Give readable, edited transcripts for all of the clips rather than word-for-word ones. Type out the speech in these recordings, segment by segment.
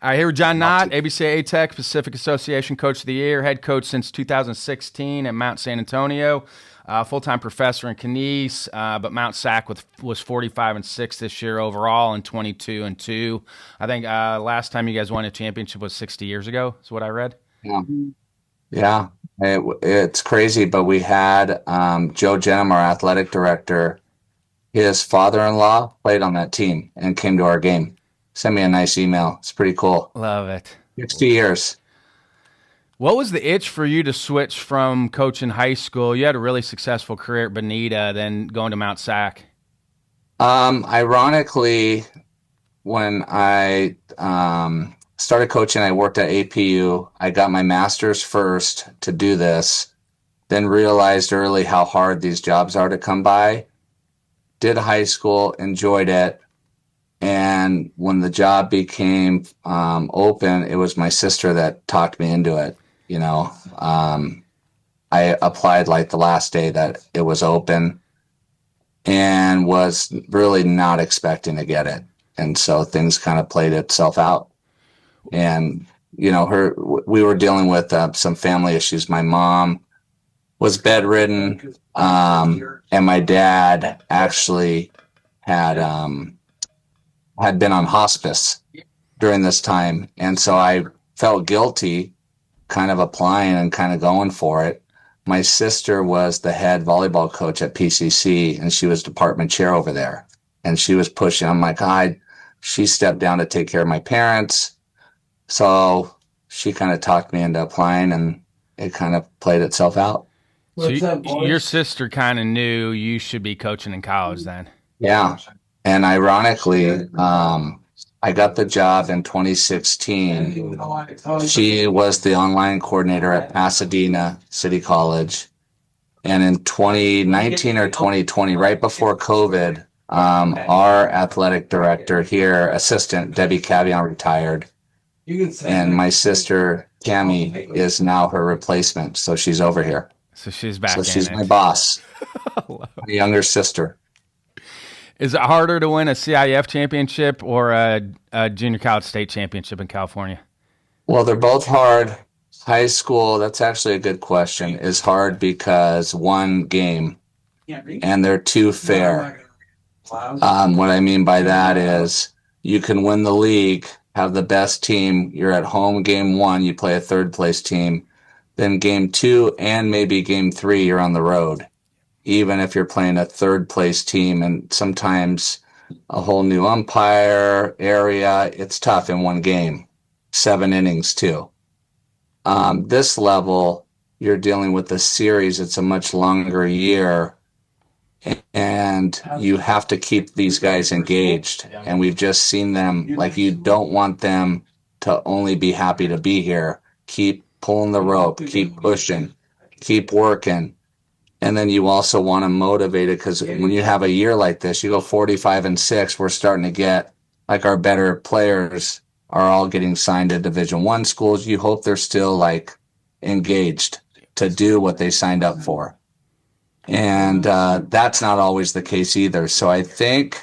Here with John Knott, ABCA ATEC Pacific Association Coach of the Year, head coach since 2016 at Mount San Antonio, full-time professor in Kines, but Mount Sac was 45-6 this year overall and 22-2. I think last time you guys won a championship was 60 years ago, is what I read. Yeah. It's crazy, but we had Joe Jenham, our athletic director, his father-in-law played on that team and came to our game. Send me a nice email. It's pretty cool. Love it. 60 years. What was the itch for you to switch from coaching high school? You had a really successful career at Bonita, then going to Mount Sac. Ironically, when I started coaching, I worked at APU. I got my master's first to do this, then realized early how hard these jobs are to come by. Did high school, enjoyed it. And when the job became open, it was my sister that talked me into it. I applied like the last day that it was open and was really not expecting to get it. And so things kind of played itself out. And, we were dealing with some family issues. My mom was bedridden, and my dad actually had been on hospice during this time. And so I felt guilty kind of applying and kind of going for it. My sister was the head volleyball coach at PCC, and she was department chair over there. And she was pushing. I'm like, she stepped down to take care of my parents. So she kind of talked me into applying, and it kind of played itself out. So your sister kind of knew you should be coaching in college then. Yeah. And ironically, I got the job in 2016. She was the online coordinator at Pasadena City College. And in 2019 or 2020, right before COVID, our athletic director here, assistant Debbie Cavion, retired. And my sister, Tammy, is now her replacement. So she's over here. So she's back. So she's my boss, my younger sister. Is it harder to win a CIF championship or a junior college state championship in California? Well, they're both hard. High school, that's actually a good question, is hard because one game and they're too fair. What I mean by that is you can win the league, have the best team. You're at home game one, you play a third place team. Then game two and maybe game three, you're on the road. Even if you're playing a third place team, and sometimes a whole new umpire area, it's tough in one game, 7 innings too. This level, you're dealing with a series. It's a much longer year, and you have to keep these guys engaged. And we've just seen them, like, you don't want them to only be happy to be here. Keep pulling the rope, keep pushing, keep working. And then you also want to motivate it, because when you have a year like this, you go 45-6, we're starting to get, like, our better players are all getting signed to Division I schools. You hope they're still, like, engaged to do what they signed up for. And that's not always the case either. So I think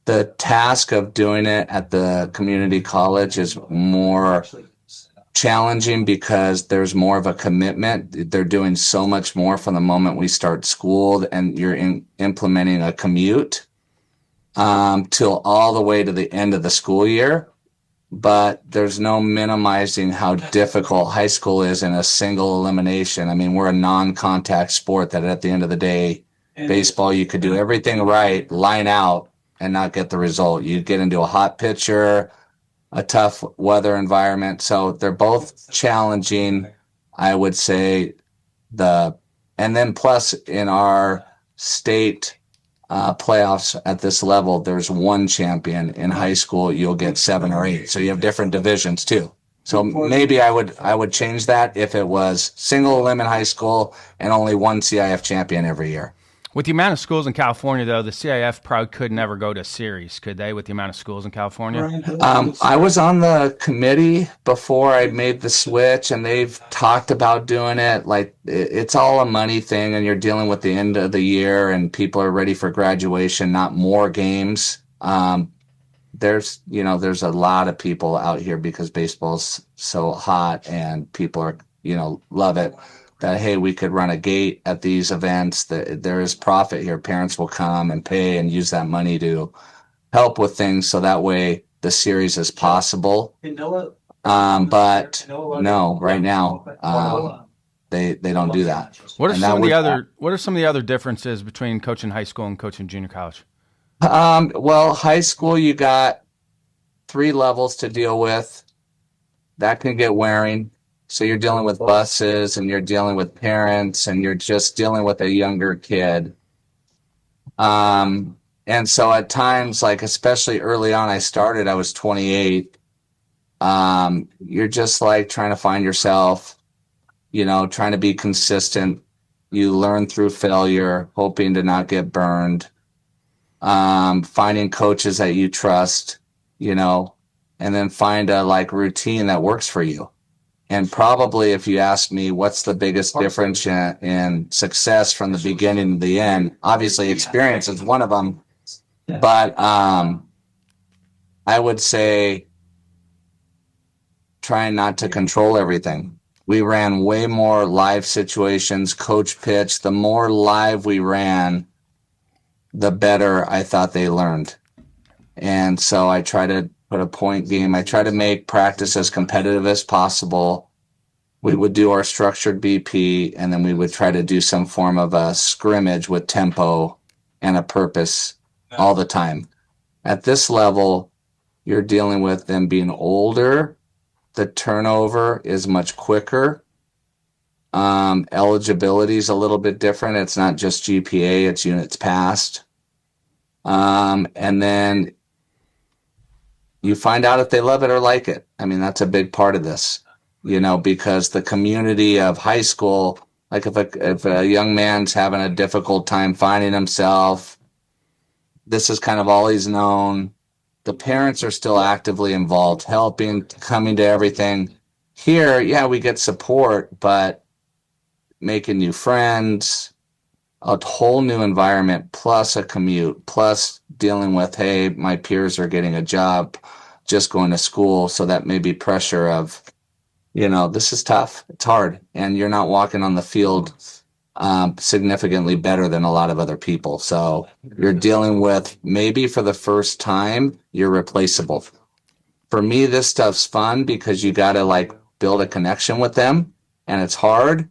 the task of doing it at the community college is more challenging because there's more of a commitment. They're doing so much more from the moment we start school, and you're implementing a commute till all the way to the end of the school year. But there's no minimizing how difficult high school is in a single elimination. I mean, we're a non-contact sport that at the end of the day, baseball, you could do everything right, line out, and not get the result. You get into a hot pitcher, a tough weather environment. So they're both challenging, I would say. And then plus in our state playoffs at this level, there's one champion. In high school, you'll get 7 or 8. So you have different divisions too. So maybe I would change that if it was single elim in high school and only one CIF champion every year. With the amount of schools in California, though, the CIF probably could never go to a series, could they, with the amount of schools in California? I was on the committee before I made the switch, and they've talked about doing it. Like, it's all a money thing, and you're dealing with the end of the year, and people are ready for graduation, not more games. there's a lot of people out here because baseball's so hot and people are, love it, that, hey, we could run a gate at these events, that there is profit here. Parents will come and pay and use that money to help with things. So that way the series is possible. But no, right now, they don't do that. What are some of the other differences between coaching high school and coaching junior college? Well, high school, you got 3 levels to deal with. That can get wearing. So you're dealing with buses and you're dealing with parents and you're just dealing with a younger kid. And so at times, like especially early on, I was 28. You're just like trying to find yourself, trying to be consistent. You learn through failure, hoping to not get burned. Finding coaches that you trust, and then find a routine that works for you. And probably if you ask me what's the biggest difference in success from the beginning to the end, obviously experience is one of them. But I would say trying not to control everything. We ran way more live situations, coach pitch. The more live we ran, the better I thought they learned. And so I try to put a point game. I try to make practice as competitive as possible. We would do our structured BP, and then we would try to do some form of a scrimmage with tempo and a purpose all the time. At this level, you're dealing with them being older. The turnover is much quicker. Eligibility is a little bit different. It's not just GPA, it's units passed. And then you find out if they love it or like it. I mean, that's a big part of this, because the community of high school, like if a young man's having a difficult time finding himself, this is kind of all he's known. The parents are still actively involved, helping, coming to everything. Here, yeah, we get support, but making new friends, a whole new environment, plus a commute, plus dealing with, hey, my peers are getting a job, just going to school. So that may be pressure of, this is tough. It's hard. And you're not walking on the field significantly better than a lot of other people. So you're dealing with, maybe for the first time, you're replaceable. For me, this stuff's fun because you got to build a connection with them, and it's hard,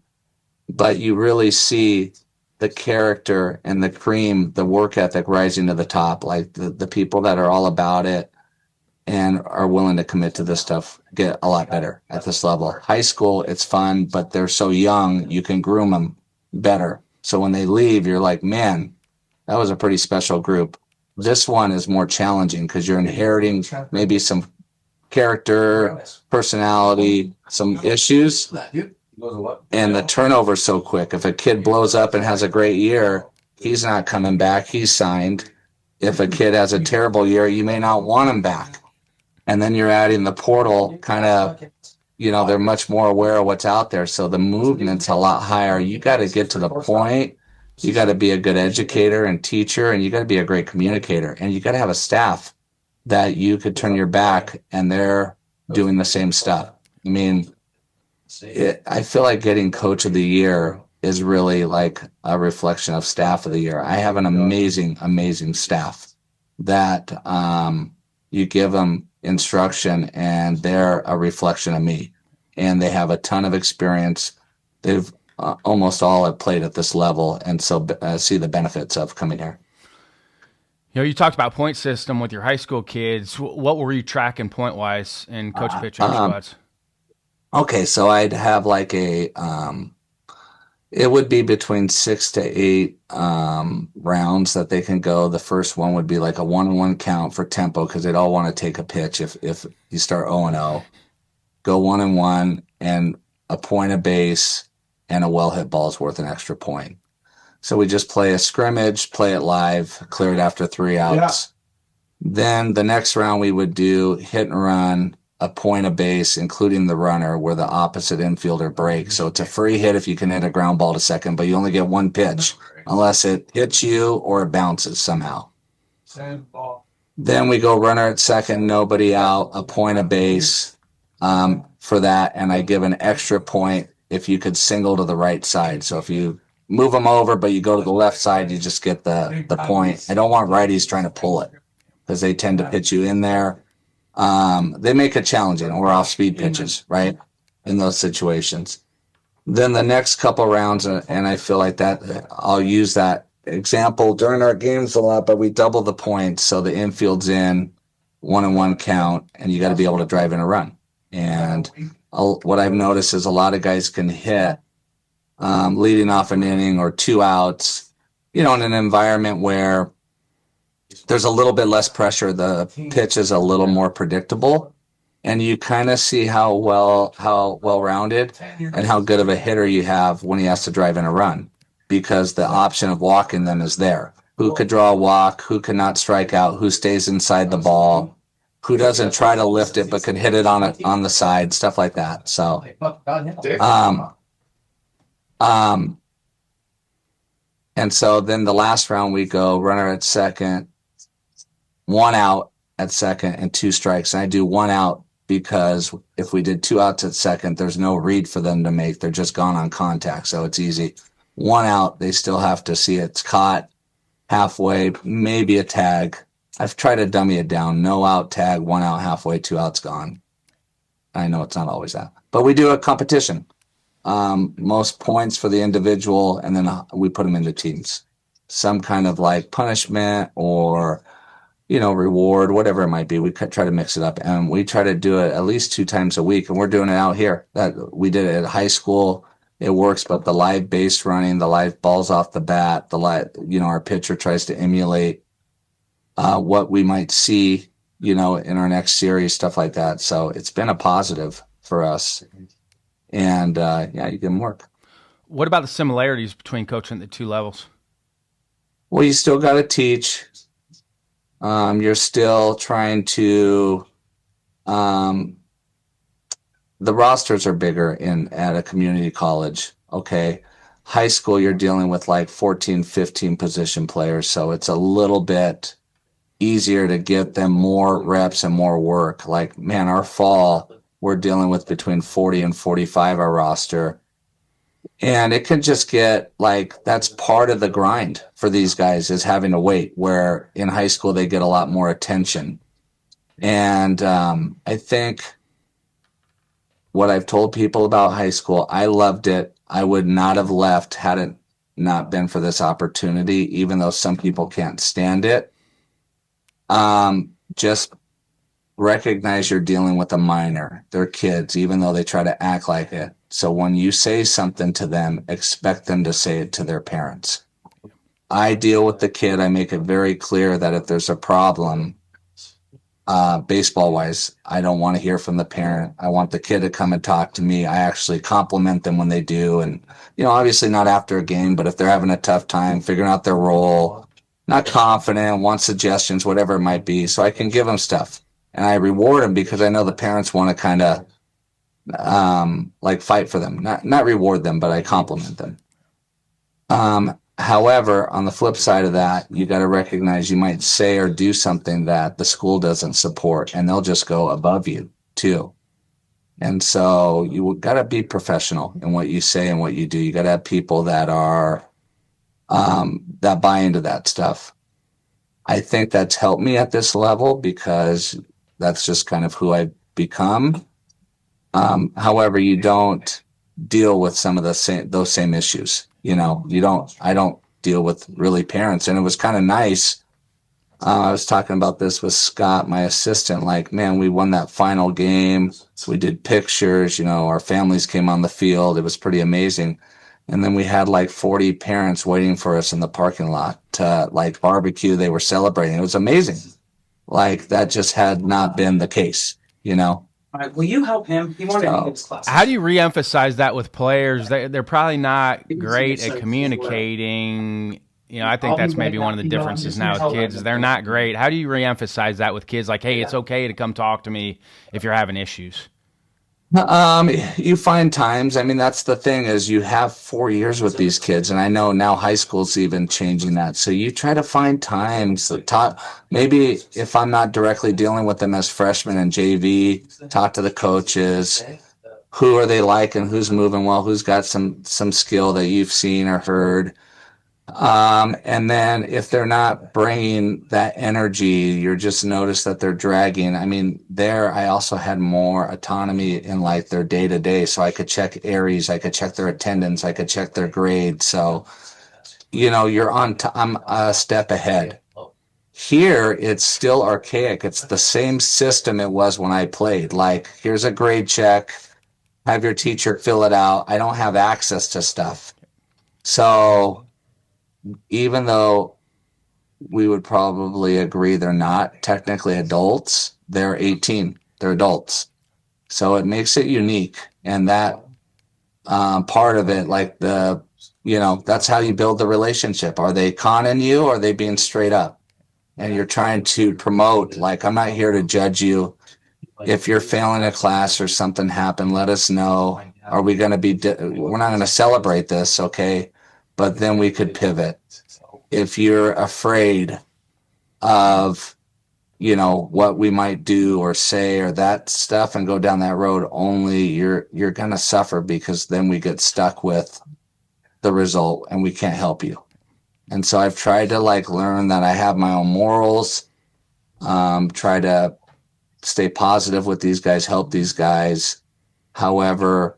but you really see the character and the cream, the work ethic rising to the top, like the people that are all about it and are willing to commit to this stuff get a lot better at this level. High school, it's fun, but they're so young, you can groom them better. So when they leave, you're like, man, that was a pretty special group. This one is more challenging because you're inheriting maybe some character, personality, some issues. And the turnover is so quick. If a kid blows up and has a great year, he's not coming back. He's signed. If a kid has a terrible year, you may not want him back. And then you're adding the portal kind of, they're much more aware of what's out there. So the movement's a lot higher. You got to get to the point. You got to be a good educator and teacher, and you got to be a great communicator. And you got to have a staff that you could turn your back and they're doing the same stuff. I mean, I feel like getting coach of the year is really like a reflection of staff of the year. I have an amazing, amazing staff that you give them instruction and they're a reflection of me. And they have a ton of experience. They've almost all have played at this level, and so see the benefits of coming here. You talked about point system with your high school kids. What were you tracking point wise in coach pitching squads? Okay, so I'd have it would be between 6 to 8 rounds that they can go. The first one would be like a 1-1 count for tempo because they'd all want to take a pitch. If you start 0-0, go 1-1 and a point of base and a well hit ball is worth an extra point. So we just play a scrimmage, play it live, clear it after 3 outs. Yeah. Then the next round we would do hit and run, a point of base, including the runner, where the opposite infielder breaks. So it's a free hit if you can hit a ground ball to second, but you only get one pitch unless it hits you or it bounces somehow. Then we go runner at second, nobody out, a point of base for that, and I give an extra point if you could single to the right side. So if you move them over, but you go to the left side, you just get the point. I don't want righties trying to pull it because they tend to pitch you in there. They make it challenging, or off-speed pitches, right, in those situations. Then the next couple rounds, and I feel like that I'll use that example during our games a lot, but we double the points, so the infield's in, 1-1 count, and you got to be able to drive in a run. And what I've noticed is a lot of guys can hit leading off an inning or 2 outs, in an environment where there's a little bit less pressure. The pitch is a little more predictable, and you kind of see how well-rounded and how good of a hitter you have when he has to drive in a run, because the option of walking them is there. Who could draw a walk, who could not strike out, who stays inside the ball, who doesn't try to lift it but could hit it on the side, stuff like that. So, and so then the last round we go runner at second, 1 out at second, and 2 strikes. And I do 1 out because if we did 2 outs at second, there's no read for them to make. They're just gone on contact, so it's easy. 1 out, they still have to see it's caught halfway, maybe a tag. I've tried to dummy it down. No out, tag, 1 out, halfway, 2 outs, gone. I know it's not always that. But we do a competition. Most points for the individual, and then we put them into teams. Some kind of like punishment or reward, whatever it might be. We try to mix it up, and we try to do it at least 2 times a week, and we're doing it out here. That we did it at high school. It works, but the live base running, the live balls off the bat, our pitcher tries to emulate what we might see, in our next series, stuff like that. So it's been a positive for us, and you get them work. What about the similarities between coaching at the 2 levels? Well, you still got to teach. You're still trying to, the rosters are bigger at a community college. Okay. High school, you're dealing with like 14, 15 position players. So it's a little bit easier to get them more reps and more work. Like, man, our fall, we're dealing with between 40 and 45, our roster. And it can just get like, that's part of the grind for these guys, is having to wait, where in high school they get a lot more attention. And I think what I've told people about high school, I loved it. I would not have left had it not been for this opportunity, even though some people can't stand it. Just recognize you're dealing with a minor. They're kids, even though they try to act like it. So when you say something to them, expect them to say it to their parents. I deal with the kid. I make it very clear that if there's a problem, baseball wise, I don't want to hear from the parent. I want the kid to come and talk to me. I actually compliment them when they do. And, obviously not after a game, but if they're having a tough time figuring out their role, not confident, want suggestions, whatever it might be. So I can give them stuff, and I reward them because I know the parents want to kind of, fight for them, not reward them, but I compliment them. However, on the flip side of that, you got to recognize you might say or do something that the school doesn't support, and they'll just go above you too. And so you got to be professional in what you say and what you do. You got to have people that are, that buy into that stuff. I think that's helped me at this level because that's just kind of who I've become. However, you don't deal with some of those same issues. I don't deal with really parents. And it was kind of nice. I was talking about this with Scott, my assistant, like, man, we won that final game. We did pictures, our families came on the field. It was pretty amazing. And then we had like 40 parents waiting for us in the parking lot to barbecue. They were celebrating. It was amazing. Like, that just had not been the case, All right, will you help him? He wanted to get his class. How do you reemphasize that with players? They're probably not great at communicating. I think that's maybe one of the differences now with kids. They're not great. How do you reemphasize that with kids? Like, hey, it's okay to come talk to me if you're having issues. You find times. I mean, that's the thing is you have 4 years with these kids, and I know now high school's even changing that. So you try to find times that talk. Maybe if I'm not directly dealing with them as freshmen in JV, talk to the coaches. Who are they like, and who's moving well? Who's got some skill that you've seen or heard? And then if they're not bringing that energy, you're just notice that they're dragging. I mean, there I also had more autonomy in like their day to day. So I could check Aries, I could check their attendance, I could check their grade. So, you're I'm a step ahead. Here, it's still archaic. It's the same system it was when I played. Like, here's a grade check, have your teacher fill it out. I don't have access to stuff. So, even though we would probably agree they're not technically adults, they're 18, they're adults. So it makes it unique. And that part of it, like that's how you build the relationship. Are they conning you, or are they being straight up? And you're trying to promote, like, I'm not here to judge you. If you're failing a class or something happened, let us know. Are we going to we're not going to celebrate this, okay? But then we could pivot. If you're afraid of, what we might do or say or that stuff and go down that road only, you're going to suffer, because then we get stuck with the result and we can't help you. And so I've tried to learn that I have my own morals, try to stay positive with these guys, help these guys. However,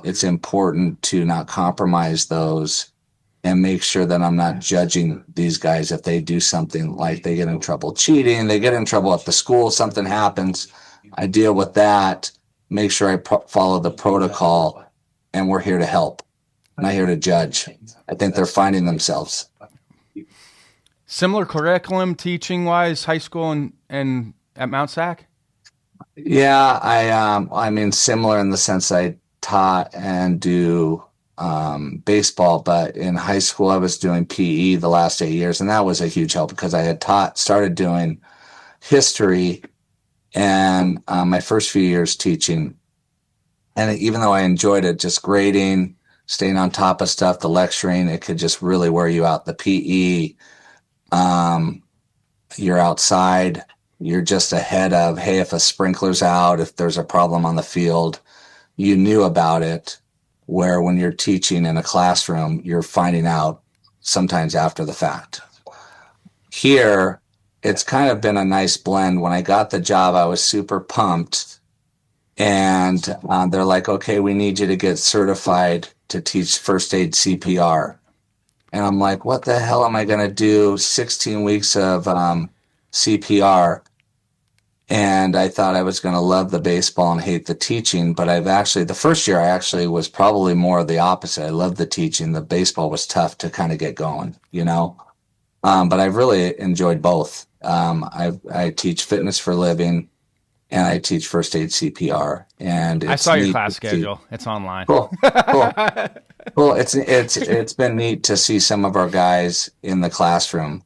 it's important to not compromise those and make sure that I'm not judging these guys if they do something, like they get in trouble cheating, they get in trouble at the school, something happens. I deal with that, make sure I follow the protocol, and we're here to help. I'm not here to judge. I think they're finding themselves. Similar curriculum teaching wise, high school and at Mount Sac? Yeah, I mean, similar in the sense I taught and do baseball, but in high school I was doing PE the last 8 years, and that was a huge help because I had started doing history and my first few years teaching. And even though I enjoyed it, just grading, staying on top of stuff, the lecturing, it could just really wear you out. The PE, you're outside, you're just ahead of, hey, if a sprinkler's out, if there's a problem on the field, you knew about it. Where when you're teaching in a classroom, you're finding out sometimes after the fact. Here, it's kind of been a nice blend. When I got the job, I was super pumped. And they're like, okay, we need you to get certified to teach first aid CPR. And I'm like, what the hell am I going to do? 16 weeks of CPR. And I thought I was going to love the baseball and hate the teaching. But the first year I actually was probably more of the opposite. I loved the teaching. The baseball was tough to kind of get going, But I've really enjoyed both. I teach fitness for a living, and I teach first aid CPR. And I saw your class schedule. It's online. Cool. Well, it's been neat to see some of our guys in the classroom.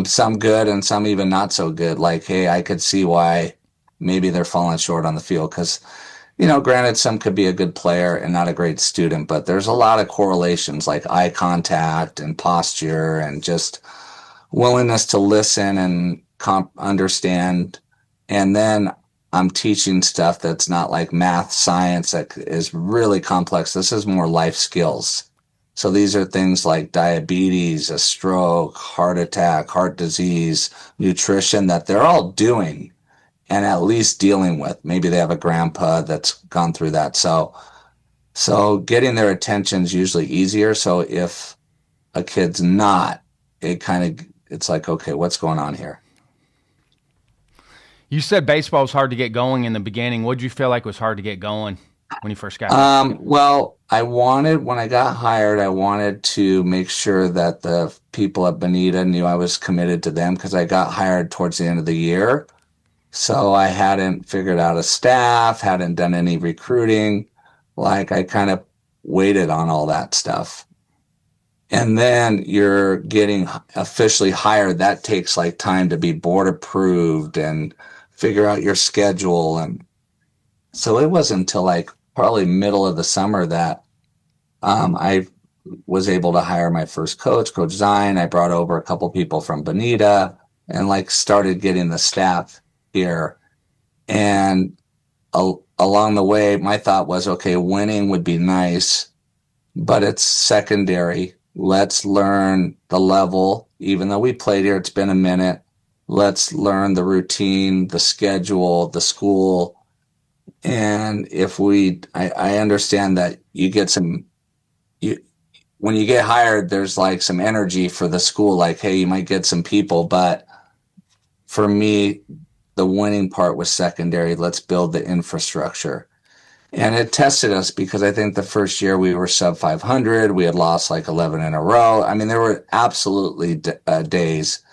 Some good and some even not so good. Like, hey, I could see why maybe they're falling short on the field because, granted, some could be a good player and not a great student, but there's a lot of correlations like eye contact and posture and just willingness to listen and understand. And then I'm teaching stuff that's not like math, science that is really complex. This is more life skills. So these are things like diabetes, a stroke, heart attack, heart disease, nutrition that they're all doing and at least dealing with. Maybe they have a grandpa that's gone through that. So getting their attention is usually easier. So if a kid's not, it's like, okay, what's going on here? You said baseball was hard to get going in the beginning. What did you feel like was hard to get going when you first got here? Well, when I got hired, I wanted to make sure that the people at Bonita knew I was committed to them because I got hired towards the end of the year. So I hadn't figured out a staff, hadn't done any recruiting. Like I kind of waited on all that stuff. And then you're getting officially hired. That takes time to be board approved and figure out your schedule. So it wasn't until like probably middle of the summer that I was able to hire my first coach, Coach Zine. I brought over a couple people from Bonita and like started getting the staff here. And along the way, my thought was, okay, winning would be nice, but it's secondary. Let's learn the level. Even though we played here, it's been a minute. Let's learn the routine, the schedule, the school. And I understand that when you get hired, there's like some energy for the school, like, hey, you might get some people. But for me, the winning part was secondary. Let's build the infrastructure. And it tested us because I think the first year we were sub 500. We had lost like 11 in a row. I mean, there were absolutely days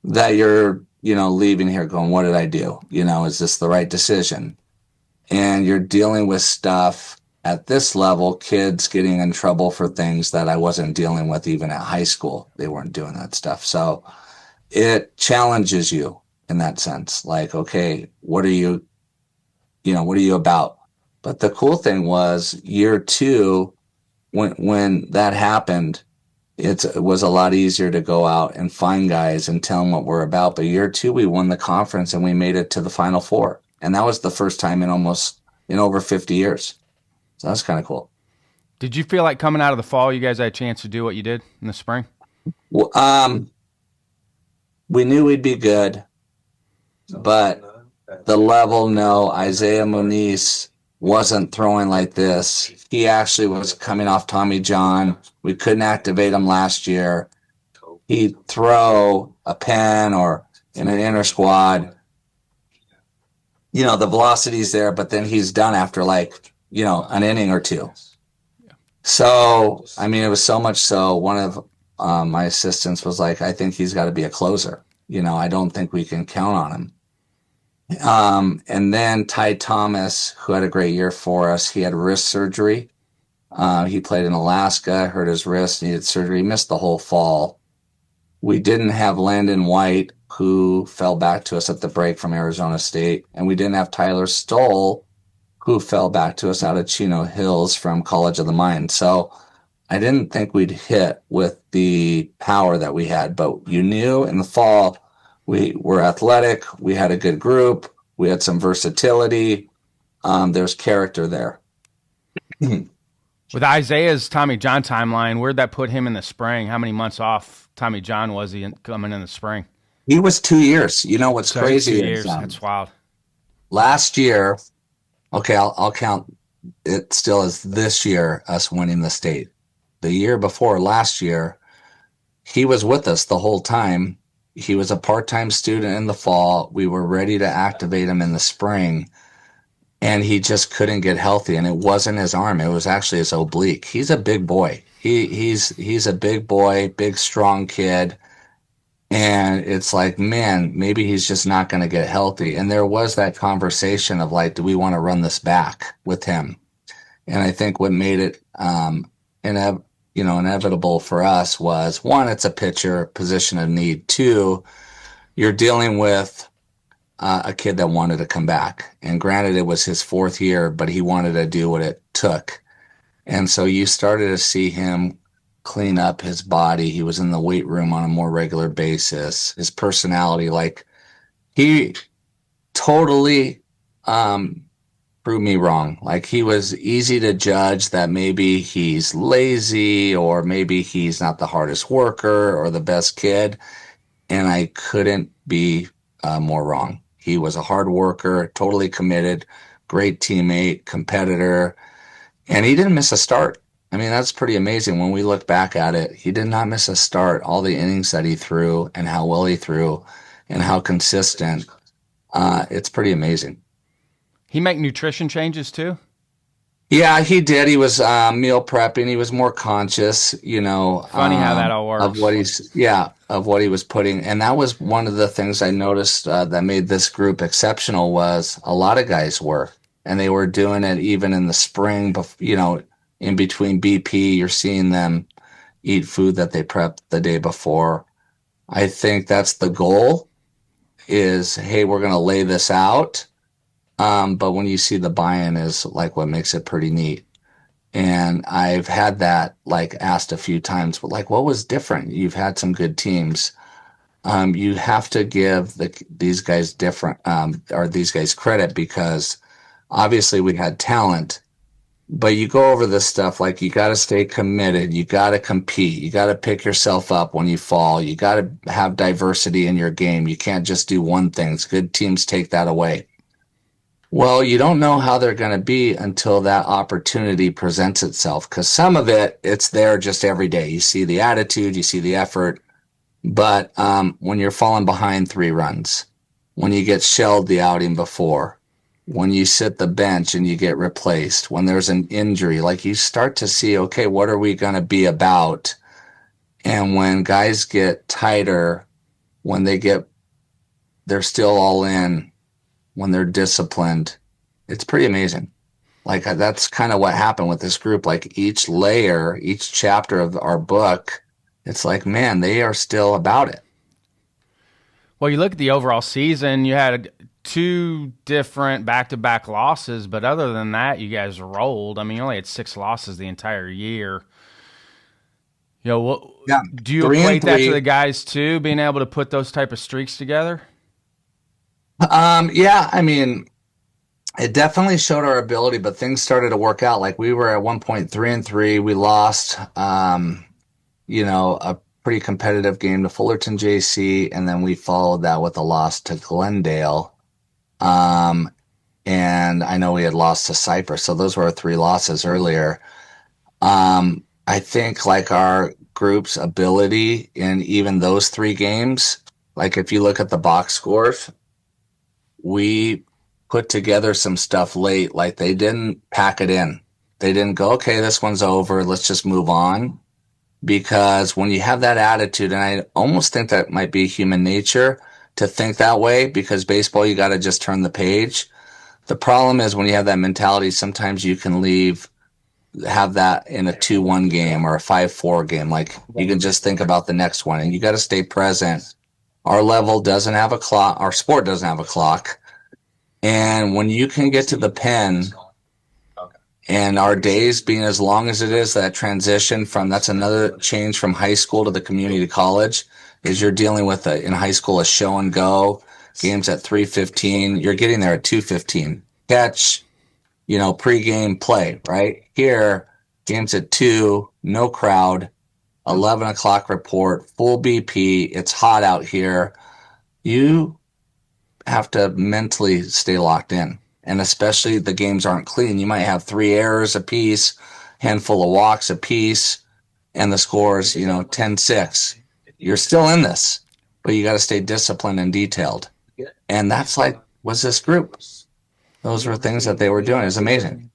that you're, leaving here going, what did I do? Is this the right decision? And you're dealing with stuff at this level, kids getting in trouble for things that I wasn't dealing with even at high school. They weren't doing that stuff. So it challenges you in that sense. Like, okay, what are you about? But the cool thing was year 2, when that happened, it was a lot easier to go out and find guys and tell them what we're about. But year 2, we won the conference and we made it to the Final Four. And that was the first time in over 50 years. So that's kind of cool. Did you feel like coming out of the fall, you guys had a chance to do what you did in the spring? Well, we knew we'd be good, but the level, no, Isaiah Moniz wasn't throwing like this. He actually was coming off Tommy John. We couldn't activate him last year. He'd throw a pen or in an inner squad. The velocity's there, but then he's done after an inning or two. So, I mean, it was so much so one of my assistants was like, I think he's got to be a closer. I don't think we can count on him. And then Ty Thomas, who had a great year for us, he had wrist surgery. He played in Alaska, hurt his wrist, needed surgery. He missed the whole fall. We didn't have Landon White, who fell back to us at the break from Arizona State. And we didn't have Tyler Stoll, who fell back to us out of Chino Hills from College of the Mind. So I didn't think we'd hit with the power that we had. But you knew in the fall, we were athletic. We had a good group. We had some versatility. There's character there. With Isaiah's Tommy John timeline, where'd that put him in the spring? How many months off Tommy John was he coming in the spring? He was 2 years. What's crazy? 2 years. That's wild. Last year, okay, I'll count it still as this year, us winning the state. The year before last year, he was with us the whole time. He was a part-time student in the fall. We were ready to activate him in the spring, and he just couldn't get healthy. And it wasn't his arm; it was actually his oblique. He's a big boy. He's a big boy, big strong kid, and it's like, man, maybe he's just not going to get healthy. And there was that conversation of like, do we want to run this back with him? And I think what made it inevitable for us was, one, it's a pitcher position of need. 2, you're dealing with a kid that wanted to come back. And granted, it was his 4th year, but he wanted to do what it took. And so you started to see him clean up his body. He was in the weight room on a more regular basis. His personality, like, he totally proved me wrong. Like, he was easy to judge that maybe he's lazy or maybe he's not the hardest worker or the best kid. And I couldn't be more wrong. He was a hard worker, totally committed, great teammate, competitor, and he didn't miss a start. I mean, that's pretty amazing. When we look back at it, he did not miss a start. All the innings that he threw and how well he threw and how consistent, it's pretty amazing. He make nutrition changes too? Yeah, he did. He was meal prepping. He was more conscious, Funny how that all works. Of what he was putting. And that was one of the things I noticed that made this group exceptional was a lot of guys were. And they were doing it even in the spring, in between BP, you're seeing them eat food that they prepped the day before. I think that's the goal is, hey, we're going to lay this out. But when you see the buy-in is like what makes it pretty neat. And I've had that like asked a few times, but like, what was different? You've had some good teams. You have to give these guys these guys credit, because obviously we had talent, but you go over this stuff like you got to stay committed. You got to compete. You got to pick yourself up when you fall. You got to have diversity in your game. You can't just do one thing. Good teams take that away. Well, you don't know how they're going to be until that opportunity presents itself, because some of it's there just every day. You see the attitude, you see the effort. But when you're falling behind 3 runs, when you get shelled the outing before, when you sit the bench and you get replaced, when there's an injury, like you start to see, okay, what are we going to be about? And when guys get tighter, when they're still all in, when they're disciplined, it's pretty amazing. Like that's kind of what happened with this group. Like each layer, each chapter of our book, it's like, man, they are still about it. Well, you look at the overall season, you had 2 different back-to-back losses, but other than that, you guys rolled. I mean, you only had 6 losses the entire year. You know, do you equate that to the guys too, being able to put those type of streaks together? Yeah, I mean, it definitely showed our ability, but things started to work out. Like we were at one point 3-3. We lost, a pretty competitive game to Fullerton JC, and then we followed that with a loss to Glendale. And I know we had lost to Cypress, so those were our 3 losses earlier. I think like our group's ability in even those 3 games, like if you look at the box scores, we put together some stuff late. Like they didn't pack it in. They didn't go, okay, this one's over, let's just move on. Because when you have that attitude, and I almost think that might be human nature to think that way, because baseball, you got to just turn the page. The problem is when you have that mentality, sometimes you can have that in a 2-1 game or a 5-4 game. Like you can just think about the next one, and you got to stay present. Our level doesn't have a clock. Our sport doesn't have a clock. And when you can get to the pen, and our days being as long as it is, that transition that's another change from high school to the community college, is you're dealing with in high school a show and go, games at 3:15. You're getting there at 2:15. Catch, pregame play, right? Here, games at 2, no crowd, 11 o'clock report, full BP. It's hot out here. You have to mentally stay locked in. And especially the games aren't clean. You might have 3 errors apiece, handful of walks apiece, and the scores, 10-6. You're still in this, but you got to stay disciplined and detailed. And that's was this group. Those were things that they were doing. It was amazing.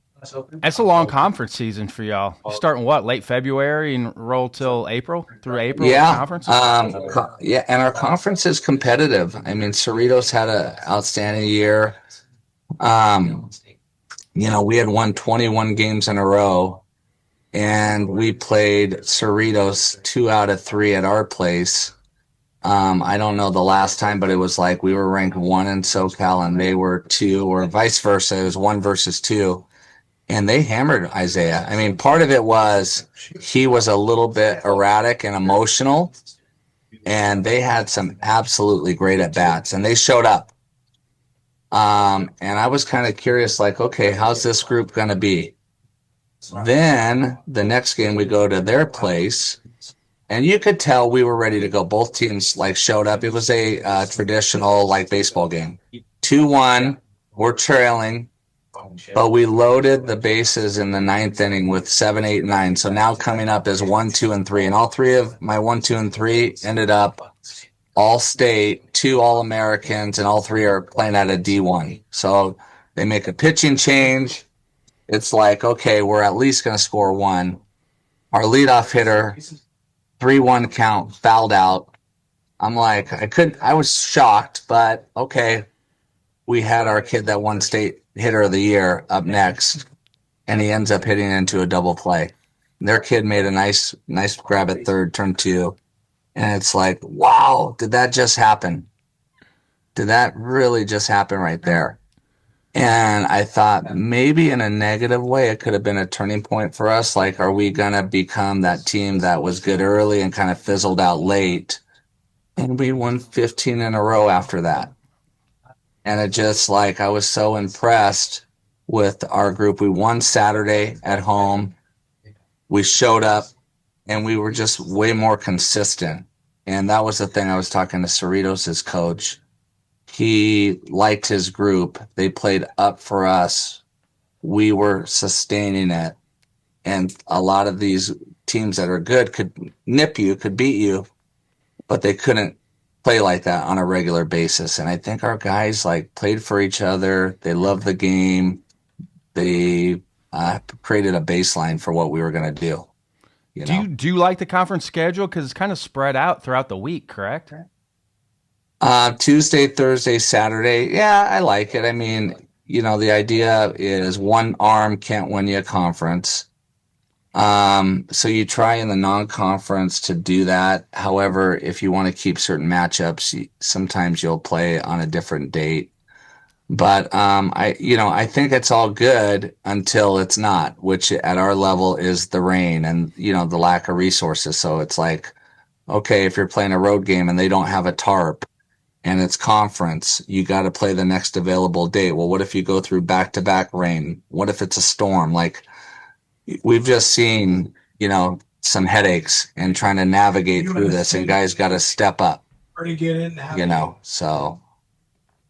That's a long conference season for y'all. You're starting late February and roll till April, through April? Yeah. Conference? Yeah, and our conference is competitive. I mean, Cerritos had an outstanding year. We had won 21 games in a row, and we played Cerritos 2 out of 3 at our place. I don't know the last time, but it was like we were ranked 1 in SoCal and they were 2, or vice versa. It was 1 versus 2, and they hammered Isaiah. I mean, part of it was he was a little bit erratic and emotional, and they had some absolutely great at bats, and they showed up. And I was kind of curious, like, okay, how's this group going to be? Then the next game we go to their place, and you could tell we were ready to go. Both teams showed up. It was a traditional baseball game. 2-1, we're trailing, but we loaded the bases in the 9th inning with 7, 8, 9. So now coming up is 1, 2, and 3, and all 3 of my 1, 2, and 3 ended up All-State, 2 All-Americans, and all 3 are playing at a D1. So they make a pitching change. It's like, okay, we're at least going to score 1. Our leadoff hitter, 3-1 count, fouled out. I'm like, I was shocked, but okay. We had our kid that won state hitter of the year up next, and he ends up hitting into a double play. Their kid made a nice grab at third, turn 2. And it's like, wow, did that just happen? Did that really just happen right there? And I thought maybe in a negative way, it could have been a turning point for us. Like, are we going to become that team that was good early and kind of fizzled out late? And we won 15 in a row after that. And it just like, I was so impressed with our group. We won Saturday at home. We showed up and we were just way more consistent. And that was the thing. I was talking to Cerritos, his coach. He liked his group. They played up for us. We were sustaining it. And a lot of these teams that are good could nip you, could beat you, but they couldn't play like that on a regular basis. And I think our guys like played for each other. They loved the game. They created a baseline for what we were going to do. Do you like the conference schedule? Because it's kind of spread out throughout the week, correct? Tuesday, Thursday, Saturday. Yeah, I like it. I mean, the idea is one arm can't win you a conference. So you try in the non-conference to do that. However, if you want to keep certain matchups, sometimes you'll play on a different date. But I think it's all good until it's not, which at our level is the rain and, the lack of resources. So it's like, okay, if you're playing a road game and they don't have a tarp, and it's conference, you got to play the next available date. Well, what if you go through back-to-back rain? What if it's a storm? Like, we've just seen, some headaches and trying to navigate through this, and guys got to step up, so,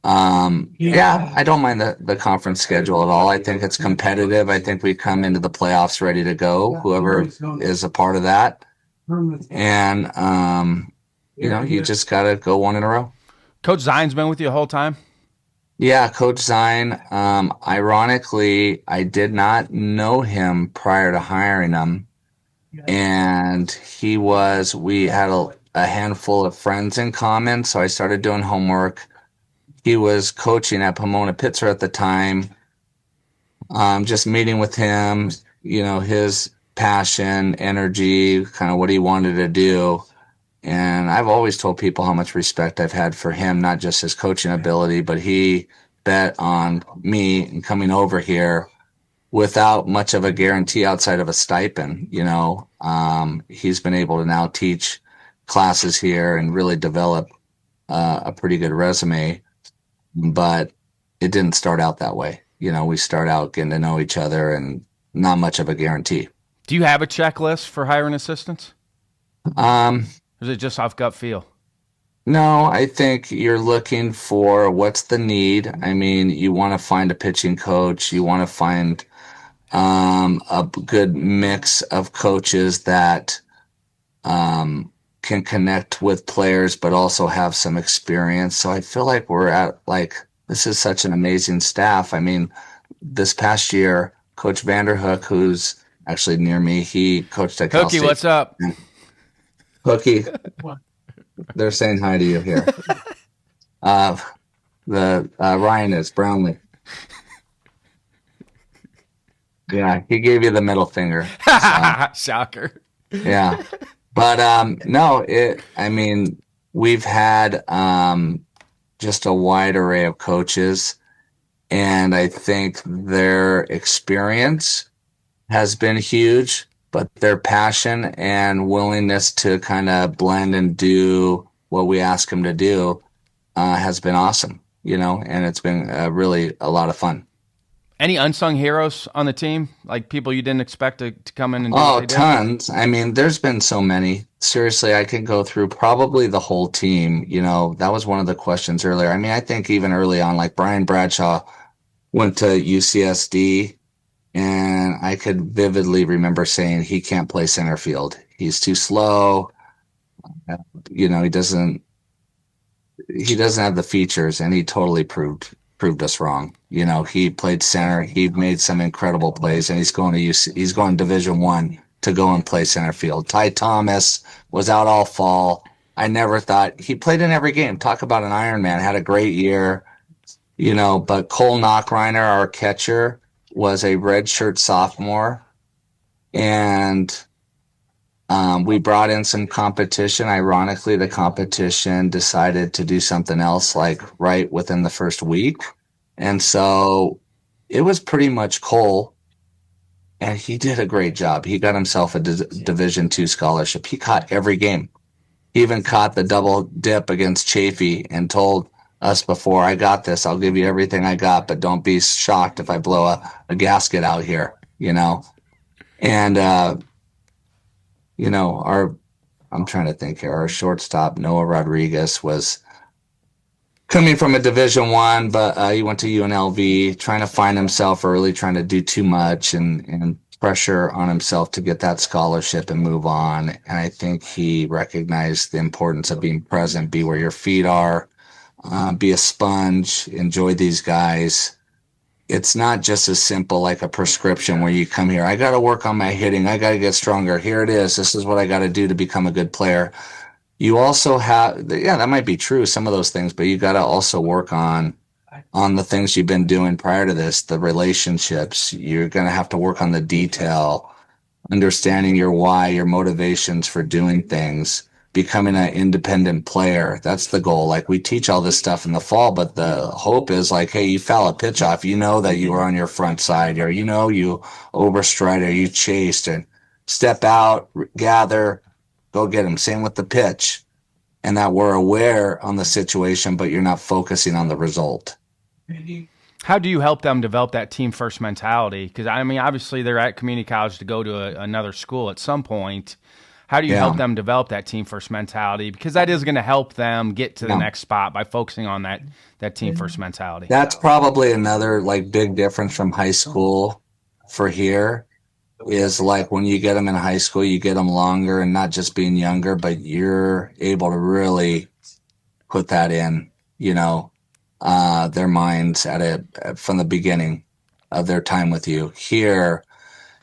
I don't mind the conference schedule at all. I think it's competitive. I think we come into the playoffs ready to go, whoever is a part of that. And, you just got to go one in a row. Coach Zion's been with you the whole time? Yeah, Coach Zion. Ironically, I did not know him prior to hiring him. And we had a handful of friends in common, so I started doing homework. He was coaching at Pomona Pitzer at the time. Just meeting with him, his passion, energy, kind of what he wanted to do. And I've always told people how much respect I've had for him, not just his coaching ability, but he bet on me and coming over here without much of a guarantee outside of a stipend. He's been able to now teach classes here and really develop a pretty good resume, but it didn't start out that way. We start out getting to know each other and not much of a guarantee. Do you have a checklist for hiring assistants? Or is it just off gut feel? No, I think you're looking for what's the need. I mean, you want to find a pitching coach. You want to find a good mix of coaches that can connect with players, but also have some experience. So I feel like this is such an amazing staff. I mean, this past year, Coach Vanderhook, who's actually near me, he coached at Cal State. Hookie, what's up? Hookie, they're saying hi to you here. Ryan is Brownlee. Yeah, he gave you the middle finger. So. Shocker. Yeah, but we've had just a wide array of coaches, and I think their experience has been huge. But their passion and willingness to kind of blend and do what we ask them to do has been awesome, and it's been really a lot of fun. Any unsung heroes on the team, like people you didn't expect to come in and do what they did? Tons. I mean, there's been so many. Seriously, I can go through probably the whole team. That was one of the questions earlier. I mean, I think even early on, like Brian Bradshaw went to UCSD. And I could vividly remember saying he can't play center field. He's too slow. He doesn't have the features, and he totally proved us wrong. He played center. He made some incredible plays, and he's going Division I to go and play center field. Ty Thomas was out all fall. I never thought he played in every game. Talk about an Iron Man. Had a great year. But Cole Knockreiner, our catcher, was a redshirt sophomore, and we brought in some competition. Ironically, the competition decided to do something else like right within the first week. And so it was pretty much Cole, and he did a great job. He got himself a Division II scholarship. He caught every game. He even caught the double dip against Chafee and told us before, I got this. I'll give you everything I got, but don't be shocked if I blow a gasket out here, you know? And, you know, I'm trying to think here, our shortstop, Noah Rodriguez, was coming from a Division I, but he went to UNLV, trying to find himself early, trying to do too much and pressure on himself to get that scholarship and move on. And I think he recognized the importance of being present, be where your feet are, be a sponge, enjoy these guys. It's not just as simple like a prescription where you come here, I got to work on my hitting, I got to get stronger. Here it is. This is what I got to do to become a good player. You also have, that might be true, some of those things, but you got to also work on the things you've been doing prior to this, the relationships. You're going to have to work on the detail, understanding your why, your motivations for doing things, becoming an independent player. That's the goal. Like, we teach all this stuff in the fall, but the hope is like, hey, you foul a pitch off, you know that you were on your front side, or you know you overstride, or you chased, and step out, gather, go get him. Same with the pitch. And that we're aware on the situation, but you're not focusing on the result. How do you help them develop that team first mentality? Because, I mean, obviously they're at community college to go to another school at some point. How do you help them develop that team first mentality? Because that is going to help them get to the next spot by focusing on that team first mentality. That's probably another like big difference from high school for here. Is like when you get them in high school, you get them longer and not just being younger, but you're able to really put that in, you know, their minds at it from the beginning of their time with you. Here,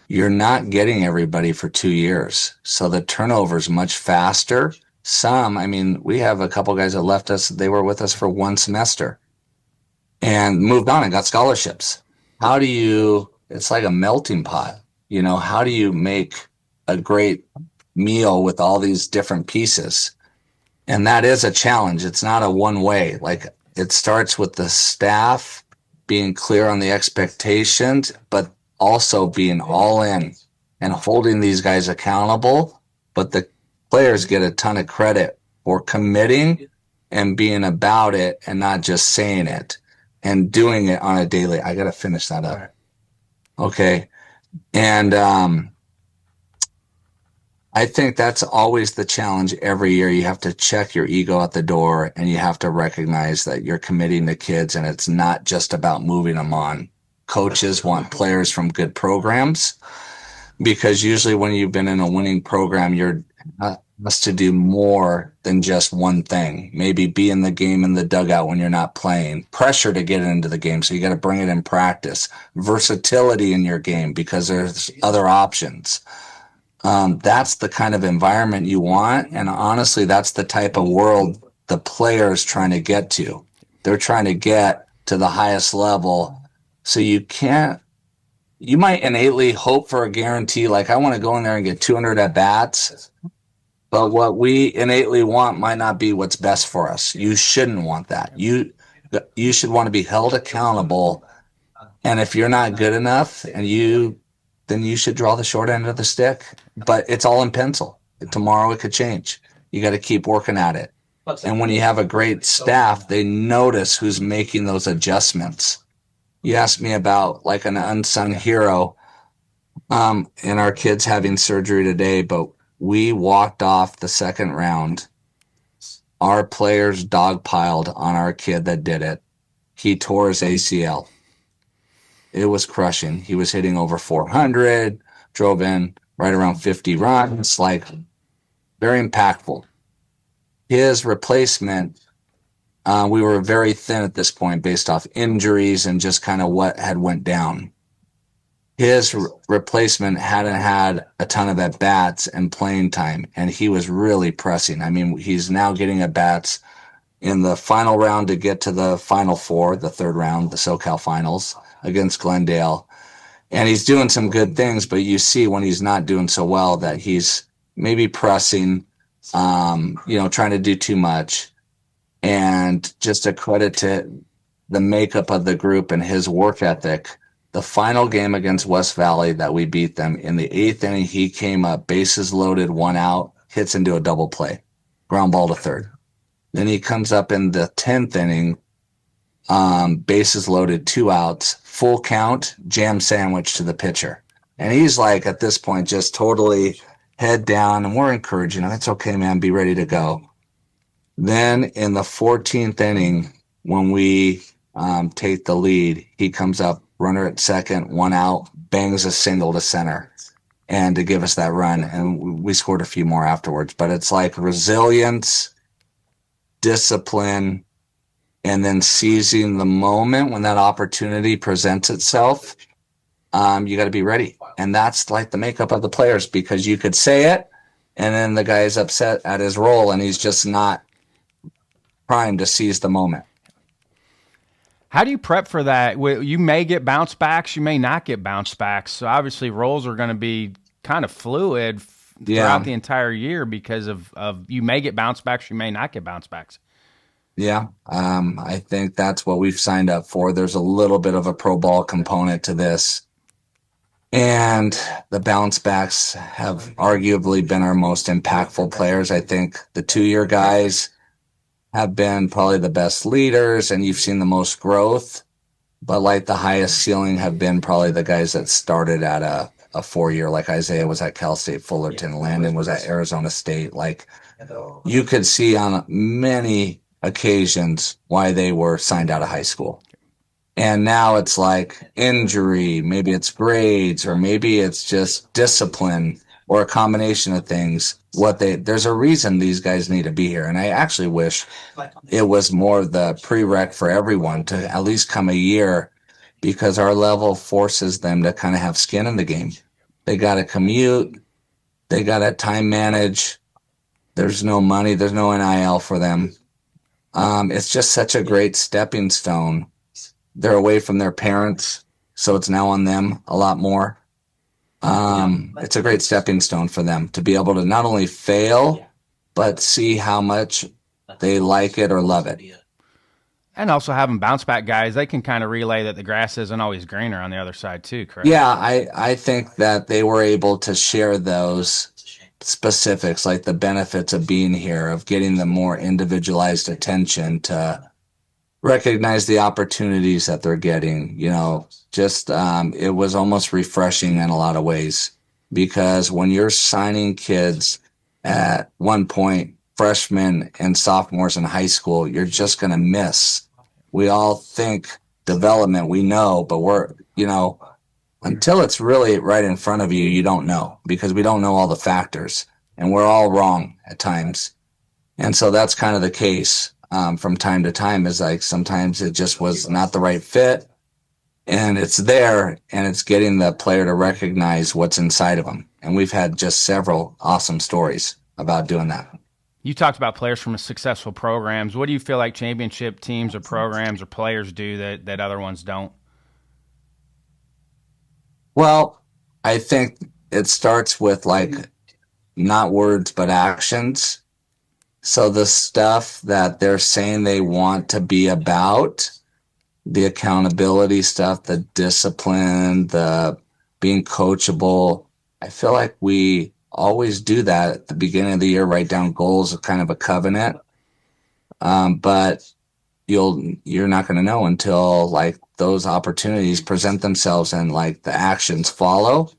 you're not getting everybody for 2 years. So the turnover is much faster. Some, I mean, we have a couple guys that left us. They were with us for 1 semester and moved on and got scholarships. How do you, it's like a melting pot. You know, how do you make a great meal with all these different pieces? And that is a challenge. It's not a one way. Like, it starts with the staff being clear on the expectations, but also being all in and holding these guys accountable. But the players get a ton of credit for committing and being about it and not just saying it and doing it on a daily. I got to finish that up. Okay. And I think that's always the challenge every year. You have to check your ego at the door, and you have to recognize that you're committing to kids, and it's not just about moving them on. Coaches want players from good programs, because usually when you've been in a winning program, you're asked to do more than just one thing. Maybe be in the game in the dugout when you're not playing. Pressure to get into the game, so you got to bring it in practice. Versatility in your game because there's other options. That's the kind of environment you want, and honestly, that's the type of world the player's trying to get to. They're trying to get to the highest level, so you might innately hope for a guarantee, like I want to go in there and get 200 at-bats, but what we innately want might not be what's best for us. You shouldn't want that. You should want to be held accountable, and if you're not good enough, then you should draw the short end of the stick. But it's all in pencil. Tomorrow it could change. You got to keep working at it. And when you have a great staff, they notice who's making those adjustments. You asked me about like an unsung hero, and our kids having surgery today, but we walked off the second round. Our players dogpiled on our kid that did it. He tore his ACL. It was crushing. He was hitting over 400, drove in right around 50 runs, like very impactful. His replacement, we were very thin at this point based off injuries and just kind of what had went down. His replacement hadn't had a ton of at-bats and playing time, and he was really pressing. I mean, he's now getting at-bats in the final round to get to the Final Four, the third round, the SoCal Finals against Glendale. And he's doing some good things, but you see when he's not doing so well that he's maybe pressing, trying to do too much. And just a credit to the makeup of the group and his work ethic, the final game against West Valley that we beat them, in the 8th inning, he came up, bases loaded, 1 out, hits into a double play, ground ball to third. Then he comes up in the 10th inning, bases loaded, 2 outs, full count, jam sandwich to the pitcher. And he's like, at this point, just totally head down, and we're encouraging him. It's okay, man, be ready to go. Then in the 14th inning, when we take the lead, he comes up, runner at second, 1 out, bangs a single to center, and to give us that run. And we scored a few more afterwards. But it's like resilience, discipline, and then seizing the moment when that opportunity presents itself. You got to be ready. And that's like the makeup of the players, because you could say it, and then the guy is upset at his role, and he's just not primed to seize the moment. How do you prep for that? You may get bounce backs, you may not get bounce backs. So obviously roles are going to be kind of fluid throughout the entire year because of you may get bounce backs, you may not get bounce backs. Yeah, I think that's what we've signed up for. There's a little bit of a pro ball component to this. And the bounce backs have arguably been our most impactful players. I think the 2-year guys have been probably the best leaders, and you've seen the most growth. But like the highest ceiling have been probably the guys that started at a 4-year, like Isaiah was at Cal State Fullerton, Landon was at Arizona State. Like, you could see on many occasions why they were signed out of high school. And now it's like injury, maybe it's grades, or maybe it's just discipline, or a combination of things. There's a reason these guys need to be here. And I actually wish it was more the prereq for everyone to at least come a year, because our level forces them to kind of have skin in the game. They got to commute. They got to time manage. There's no money. There's no NIL for them. It's just such a great stepping stone. They're away from their parents, so it's now on them a lot more. It's a great stepping stone for them to be able to not only fail, but see how much they like it or love it. And also having bounce back guys, they can kind of relay that the grass isn't always greener on the other side too, correct? Yeah, I think that they were able to share those specifics, like the benefits of being here, of getting the more individualized attention, to recognize the opportunities that they're getting. Just it was almost refreshing in a lot of ways, because when you're signing kids at one point, freshmen and sophomores in high school, you're just going to miss. We all think development, we know, but until it's really right in front of you, you don't know, because we don't know all the factors, and we're all wrong at times. And so that's kind of the case. From time to time, is like sometimes it just was not the right fit, and it's there, and it's getting the player to recognize what's inside of them. And we've had just several awesome stories about doing that. You talked about players from successful programs. What do you feel like championship teams or programs or players do that other ones don't? Well, I think it starts with like not words, but actions. So the stuff that they're saying they want to be about, the accountability stuff, the discipline, the being coachable, I feel like we always do that at the beginning of the year, write down goals, of kind of a covenant. But you're not going to know until like those opportunities present themselves and like the actions follow.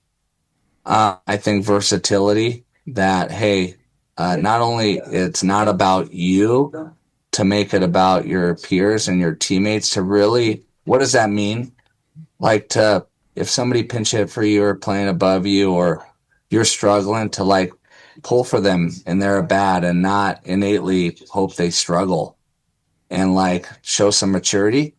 I think versatility, that, hey, not only it's not about you, to make it about your peers and your teammates, to really, what does that mean? Like, if somebody pinch hit for you or playing above you, or you're struggling, to like pull for them and they're bad, and not innately hope they struggle, and like show some maturity.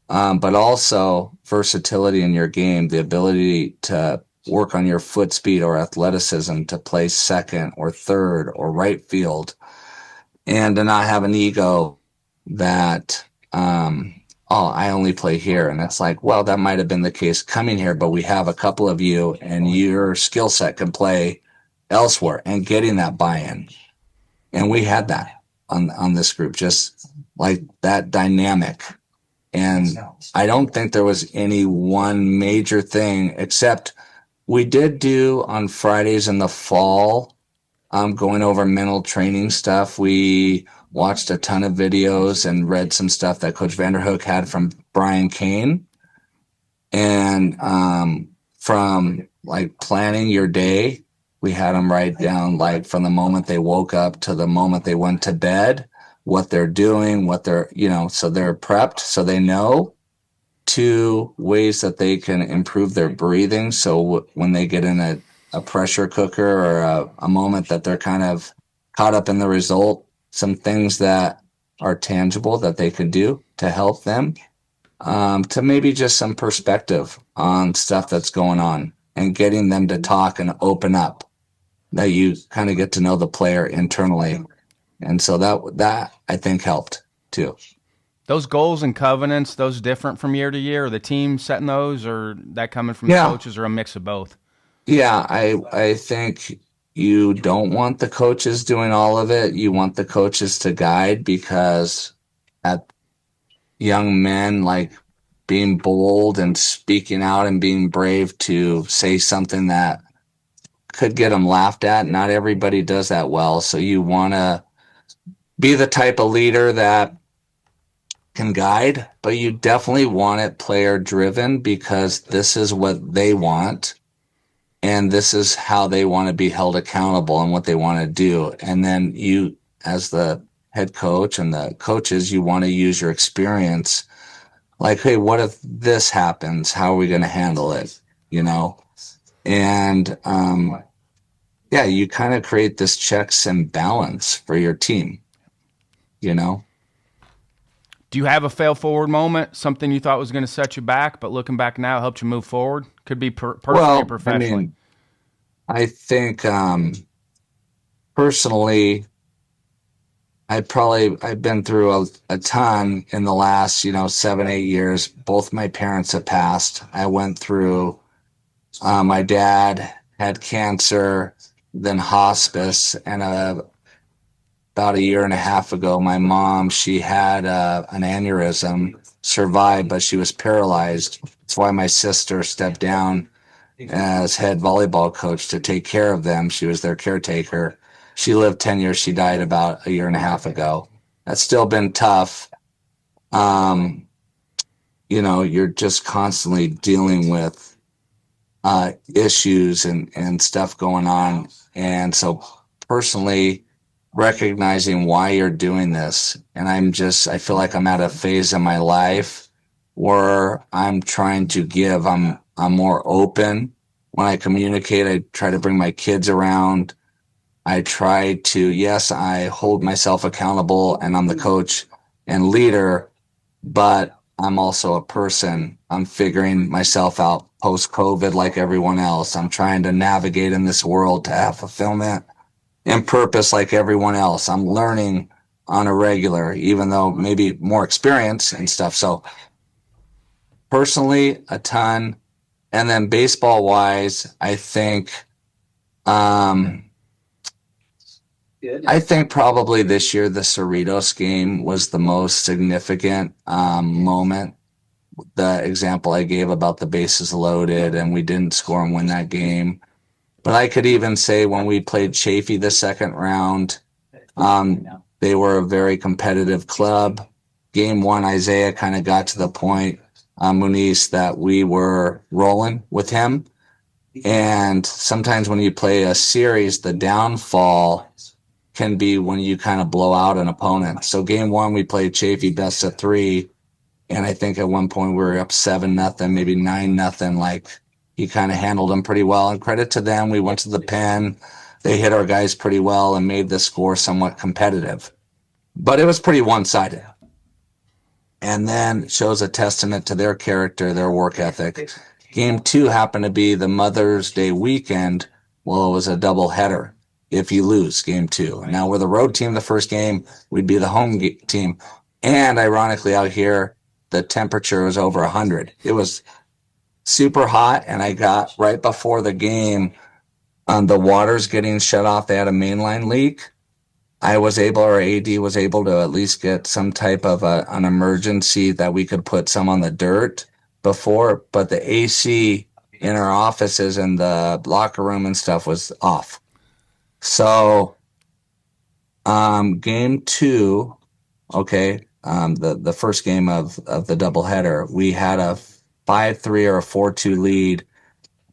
But also versatility in your game, the ability to work on your foot speed or athleticism to play second or third or right field, and to not have an ego that, I only play here. And it's like, well, that might have been the case coming here, but we have a couple of you and your skill set can play elsewhere, and getting that buy-in. And we had that on this group, just like that dynamic. And I don't think there was any one major thing, except we did do on Fridays in the fall, going over mental training stuff. We watched a ton of videos and read some stuff that Coach Vanderhook had from Brian Kane. And from like planning your day, we had them write down like from the moment they woke up to the moment they went to bed, what they're doing, what they're, so they're prepped, so they know, to ways that they can improve their breathing. So when they get in a pressure cooker or a moment that they're kind of caught up in the result, some things that are tangible that they could do to help them, to maybe just some perspective on stuff that's going on and getting them to talk and open up, that you kind of get to know the player internally. And so that I think helped too. Those goals and covenants, those different from year to year? Are the team setting those, or that coming from the coaches, or a mix of both? Yeah, I think you don't want the coaches doing all of it. You want the coaches to guide, because at young men, like being bold and speaking out and being brave to say something that could get them laughed at. Not everybody does that well. So you want to be the type of leader that can guide, but you definitely want it player driven, because this is what they want. And this is how they want to be held accountable and what they want to do. And then you, as the head coach and the coaches, you want to use your experience. Like, hey, what if this happens? How are we going to handle it? And you kind of create this checks and balance for your team, Do you have a fail forward moment, something you thought was going to set you back, but looking back now helped you move forward? Could be personally or professionally. I think personally, I've been through a ton in the last, 7-8 years. Both my parents have passed. I went through, my dad had cancer, then hospice, and about a year and a half ago, my mom, she had an aneurysm, survived, but she was paralyzed. That's why my sister stepped down as head volleyball coach to take care of them. She was their caretaker. She lived 10 years. She died about a year and a half ago. That's still been tough. You're just constantly dealing with issues and stuff going on. And so personally, recognizing why you're doing this. And I feel like I'm at a phase in my life where I'm trying to give. I'm more open. When I communicate, I try to bring my kids around. I try to, I hold myself accountable, and I'm the coach and leader, but I'm also a person. I'm figuring myself out post-COVID like everyone else. I'm trying to navigate in this world to have fulfillment and purpose like everyone else. I'm learning on a regular, even though maybe more experience and stuff. So personally, a ton. And then baseball wise, I think probably this year, the Cerritos game was the most significant moment. The example I gave about the bases loaded and we didn't score and win that game. But I could even say when we played Chaffee the second round, they were a very competitive club. Game one, Isaiah kind of got to the point, Mounties, that we were rolling with him. And sometimes when you play a series, the downfall can be when you kind of blow out an opponent. So game one, we played Chaffee best of 3. And I think at one point we were up 7-0, maybe 9-0. Like, he kind of handled them pretty well. And credit to them, we went to the pen. They hit our guys pretty well and made the score somewhat competitive. But it was pretty one-sided. And then shows a testament to their character, their work ethic. Game 2 happened to be the Mother's Day weekend. Well, it was a double header if you lose game 2. Now, we're the road team the first game. We'd be the home team. And ironically, out here, the temperature was over 100. It was super hot, and I got right before the game, the water's getting shut off. They had a mainline leak. our AD was able to at least get some type of an emergency that we could put some on the dirt before, but the AC in our offices and the locker room and stuff was off. So, game 2, okay, the first game of the doubleheader, we had a 5-3 or a 4-2 lead,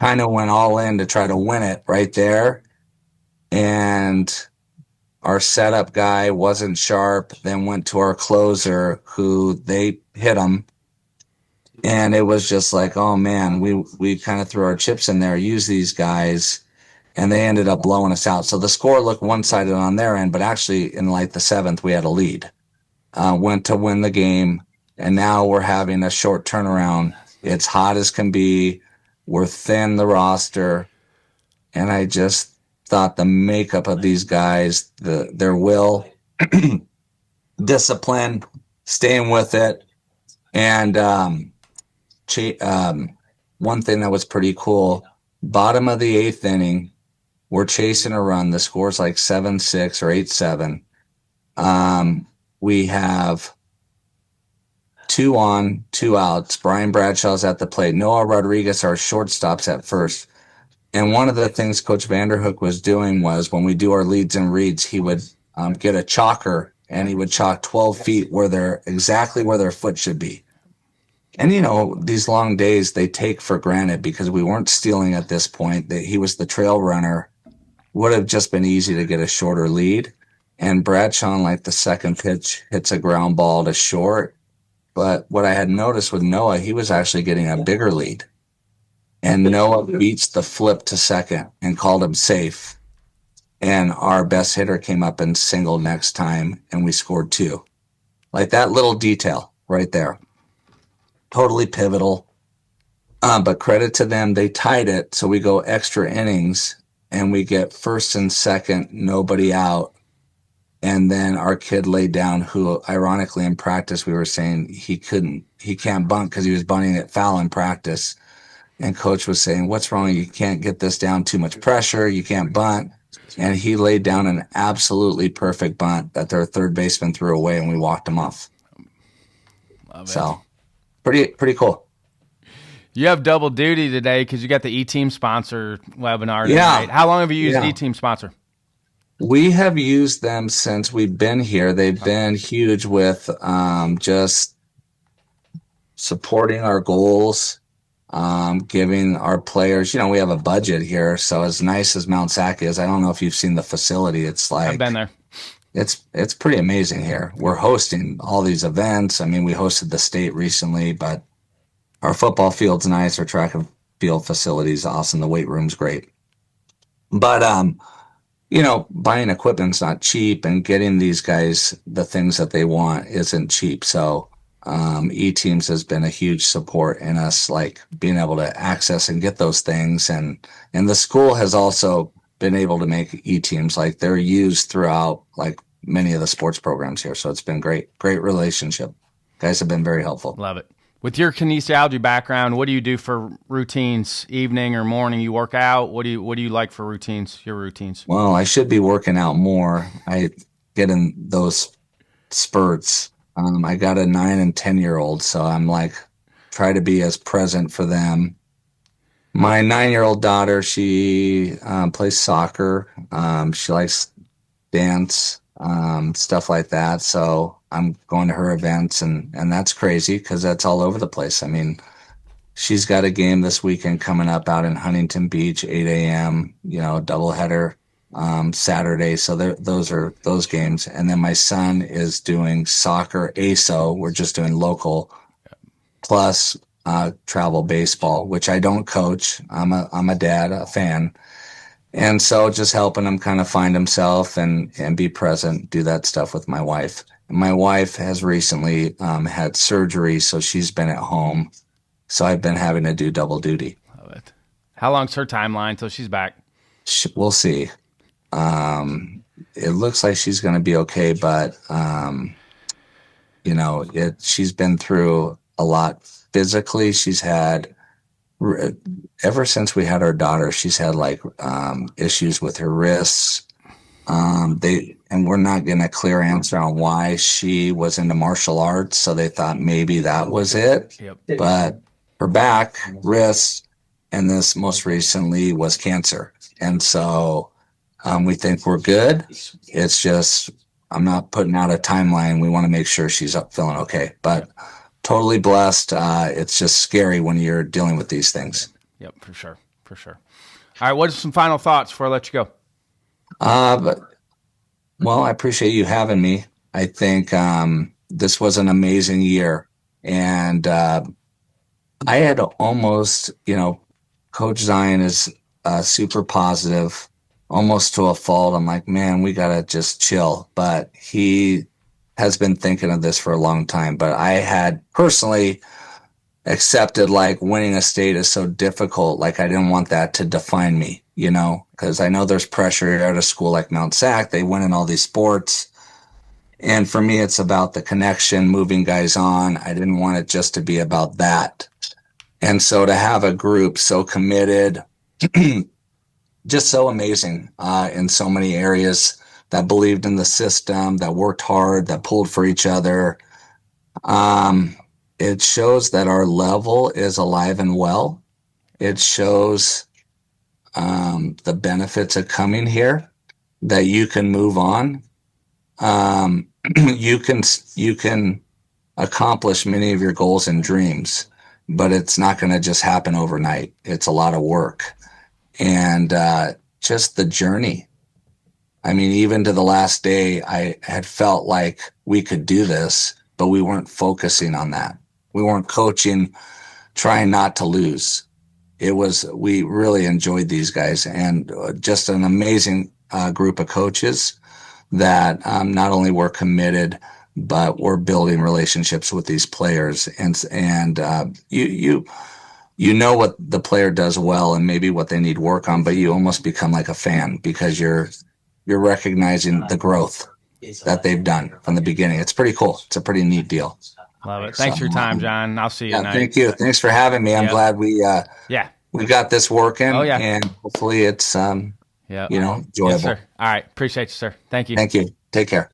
kind of went all in to try to win it right there. And our setup guy wasn't sharp, then went to our closer who they hit him. And it was just like, oh man, we kind of threw our chips in there, use these guys, and they ended up blowing us out. So the score looked one-sided on their end, but actually in like the 7th, we had a lead. Went to win the game, and now we're having a short turnaround. It's hot as can be. We're thin, the roster, and I just thought the makeup of these guys, their will, discipline, staying with it, and one thing that was pretty cool, bottom of the 8th inning, we're chasing a run. The score's like 7-6 or 8-7. We have 2 on, 2 outs. Brian Bradshaw's at the plate. Noah Rodriguez, our shortstop's at first. And one of the things Coach Vanderhook was doing was when we do our leads and reads, he would get a chalker and he would chalk 12 feet exactly where their foot should be. And, these long days they take for granted because we weren't stealing at this point. He was the trail runner. Would have just been easy to get a shorter lead. And Bradshaw, like the second pitch, hits a ground ball to short. But what I had noticed with Noah, he was actually getting a bigger lead. And Noah beats the flip to second and called him safe. And our best hitter came up and singled next time, and we scored 2. Like that little detail right there. Totally pivotal. But credit to them, they tied it. So we go extra innings, and we get first and second, nobody out. And then our kid laid down, who ironically in practice, we were saying he can't bunt because he was bunting it foul in practice. And coach was saying, what's wrong? You can't get this down, too much pressure. You can't bunt. And he laid down an absolutely perfect bunt that their third baseman threw away, and we walked him off. Love it. So pretty cool. You have double duty today because you got the E-Team sponsor webinar tonight. Yeah. How long have you used E-Team sponsor? We have used them since we've been here. They've been huge with just supporting our goals, giving our players, we have a budget here. So as nice as Mount Sac is, I don't know if you've seen the facility. It's like, I've been there. It's pretty amazing here. We're hosting all these events. I mean, we hosted the state recently, but our football field's nice. Our track and field facility's awesome. The weight room's great. But, buying equipment's not cheap, and getting these guys the things that they want isn't cheap. So E-Teams has been a huge support in us, like being able to access and get those things. And the school has also been able to make E-Teams, like they're used throughout like many of the sports programs here. So it's been great relationship. Guys have been very helpful. Love it. With your kinesiology background, what do you do for routines, evening or morning? You work out? What do you like for routines, your routines? Well, I should be working out more. I get in those spurts. I got a 9 and 10-year-old, so I'm like, try to be as present for them. My 9-year-old daughter, she plays soccer. She likes dance, stuff like that. So I'm going to her events, and that's crazy because that's all over the place. I mean, she's got a game this weekend coming up out in Huntington Beach, 8 a.m., doubleheader Saturday. So those are those games. And then my son is doing soccer ASO. We're just doing local plus travel baseball, which I don't coach. I'm a dad, a fan. And so just helping him kind of find himself and be present, do that stuff with my wife. My wife has recently had surgery, so she's been at home. So I've been having to do double duty. Love it. How long's her timeline till she's back? We'll see. It looks like she's going to be okay, but, she's been through a lot physically. She's had, ever since we had our daughter, she's had like issues with her wrists, And we're not getting a clear answer on why she was into martial arts. So they thought maybe that was it. Yep. But her back, wrist, and this most recently was cancer. And so we think we're good. It's just, I'm not putting out a timeline. We want to make sure she's up feeling okay. But totally blessed. It's just scary when you're dealing with these things. Yep, for sure. For sure. All right, what are some final thoughts before I let you go? Well, I appreciate you having me. I think this was an amazing year. And I had almost, Coach Zion is super positive, almost to a fault. I'm like, man, we got to just chill. But he has been thinking of this for a long time. But I had personally accepted like winning a state is so difficult. Like I didn't want that to define me, because I know there's pressure at a school like Mount Sac. They win in all these sports. And for me, it's about the connection, moving guys on. I didn't want it just to be about that. And so to have a group so committed, just so amazing in so many areas, that believed in the system, that worked hard, that pulled for each other. It shows that our level is alive and well. It shows the benefits of coming here, that you can move on. You can accomplish many of your goals and dreams, but it's not going to just happen overnight. It's a lot of work. And just the journey. I mean, even to the last day, I had felt like we could do this, but we weren't focusing on that. We weren't coaching, trying not to lose. We really enjoyed these guys, and just an amazing group of coaches that not only were committed, but were building relationships with these players. And you know what the player does well and maybe what they need work on, but you almost become like a fan because you're recognizing the growth that they've done from the beginning. It's pretty cool. It's a pretty neat deal. Love it. Thanks for your time, John. I'll see you tonight. Thank you. Thanks for having me. I'm glad we got this working. Oh, yeah. And hopefully it's enjoyable. Yes, sir. All right. Appreciate you, sir. Thank you. Thank you. Take care.